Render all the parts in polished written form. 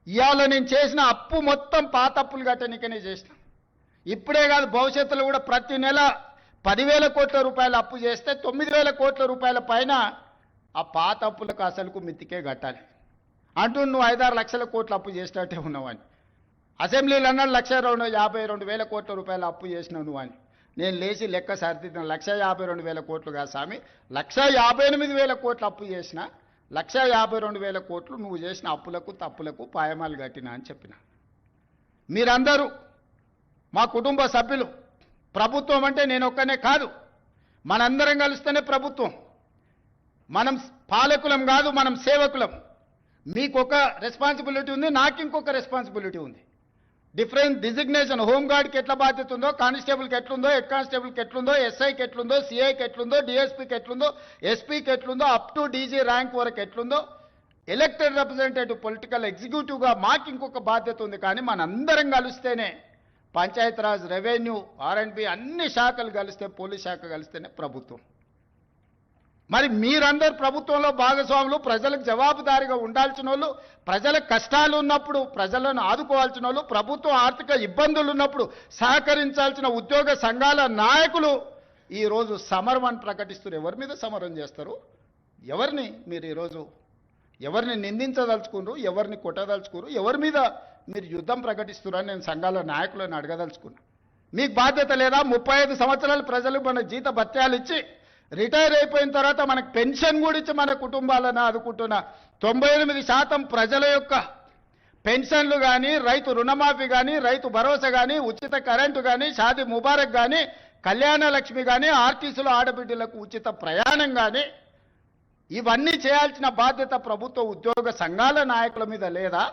ఇవాళ నేను చేసిన అప్పు మొత్తం పాత అప్పులు కట్టనికనే చేసిన. ఇప్పుడే కాదు, భవిష్యత్తులో కూడా ప్రతి నెల 10,000 కోట్ల రూపాయల అప్పు చేస్తే 9,000 కోట్ల రూపాయల పైన ఆ పాత అప్పులకు అసలుకు మిత్తికే కట్టాలి అంటూ నువ్వు 5-6 లక్షల కోట్ల అప్పు చేసినట్టే ఉన్నావని. అసెంబ్లీలో అన్నాడు 1,52,000 కోట్ల రూపాయల అప్పు చేసినావు నువ్వు అని. నేను లేచి లెక్క సరిదిద్దాను. 1,52,000 కోట్లు కాదు స్వామి, 1,58,000 కోట్ల అప్పు చేసిన. 1,52,000 కోట్లు నువ్వు చేసిన అప్పులకు తప్పులకు పాయమాలు కట్టినా అని చెప్పిన. మీరందరూ మా కుటుంబ సభ్యులు. ప్రభుత్వం అంటే నేను ఒక్కనే కాదు, మనందరం కలిస్తేనే ప్రభుత్వం. మనం పాలకులం కాదు, మనం సేవకులం. మీకు ఒక రెస్పాన్సిబిలిటీ ఉంది, నాకు ఇంకొక రెస్పాన్సిబిలిటీ ఉంది. Different designation. హోంగార్డ్కి ఎట్లా బాధ్యత ఉందో, కానిస్టేబుల్కి ఎట్లుందో, హెడ్ కానిస్టేబుల్కి ఎట్లుందో, ఎస్ఐకి ఎట్లుందో, సిఐకి ఎట్లుందో, డిఎస్పీకి ఎట్లుందో, ఎస్పీకి ఎట్లుందో, అప్ టు డీజీ ర్యాంక్ వరకు ఎట్లుందో, ఎలక్టెడ్ రిప్రజెంటేటివ్ పొలిటికల్ ఎగ్జిక్యూటివ్గా మాకు ఇంకొక బాధ్యత ఉంది. కానీ మనందరం కలిస్తేనే, పంచాయతీరాజ్, రెవెన్యూ, ఆర్ఎండ్బి అన్ని శాఖలు కలిస్తే, పోలీస్ శాఖ కలిస్తేనే ప్రభుత్వం. మరి మీరందరూ ప్రభుత్వంలో భాగస్వాములు, ప్రజలకు జవాబుదారీగా ఉండాల్సిన వాళ్ళు, ప్రజల కష్టాలు ఉన్నప్పుడు ప్రజలను ఆదుకోవాల్సిన వాళ్ళు, ప్రభుత్వం ఆర్థిక ఇబ్బందులు ఉన్నప్పుడు సహకరించాల్సిన ఉద్యోగ సంఘాల నాయకులు ఈరోజు సమరం అని ప్రకటిస్తారు. ఎవరి మీద సమరం చేస్తారు? ఎవరిని మీరు ఈరోజు ఎవరిని నిందించదలుచుకున్నారు? ఎవరిని కొట్టదలుచుకున్నారు? ఎవరి మీద మీరు యుద్ధం ప్రకటిస్తున్నారని నేను సంఘాల నాయకులను అడగదలుచుకున్నా. మీకు బాధ్యత లేదా? 35 సంవత్సరాలు ప్రజలు మన జీత భత్యాలు ఇచ్చి రిటైర్ అయిపోయిన తర్వాత మనకు పెన్షన్ కూడా ఇచ్చి మన కుటుంబాలను ఆదుకుంటున్న 98% ప్రజల యొక్క పెన్షన్లు కానీ, రైతు రుణమాఫీ కానీ, రైతు భరోసా కానీ, ఉచిత కరెంటు కానీ, షాదీ ముబారక్ కానీ, కళ్యాణ లక్ష్మి కానీ, ఆర్టీసీలో ఆడబిడ్డలకు ఉచిత ప్రయాణం కానీ, ఇవన్నీ చేయాల్సిన బాధ్యత ప్రభుత్వ ఉద్యోగ సంఘాల నాయకుల మీద లేదా?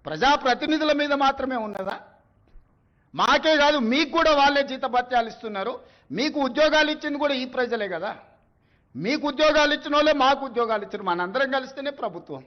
ప్రజాప్రతినిధుల మీద మాత్రమే ఉన్నదా? మాకే కాదు, మీకు కూడా వాళ్ళే జీతభత్యాలు ఇస్తున్నారు. మీకు ఉద్యోగాలు ఇచ్చింది కూడా ఈ ప్రజలే కదా. మీకు ఉద్యోగాలు ఇచ్చిన వాళ్ళే మాకు ఉద్యోగాలు ఇచ్చారు. మనందరం కలిస్తేనే ప్రభుత్వం.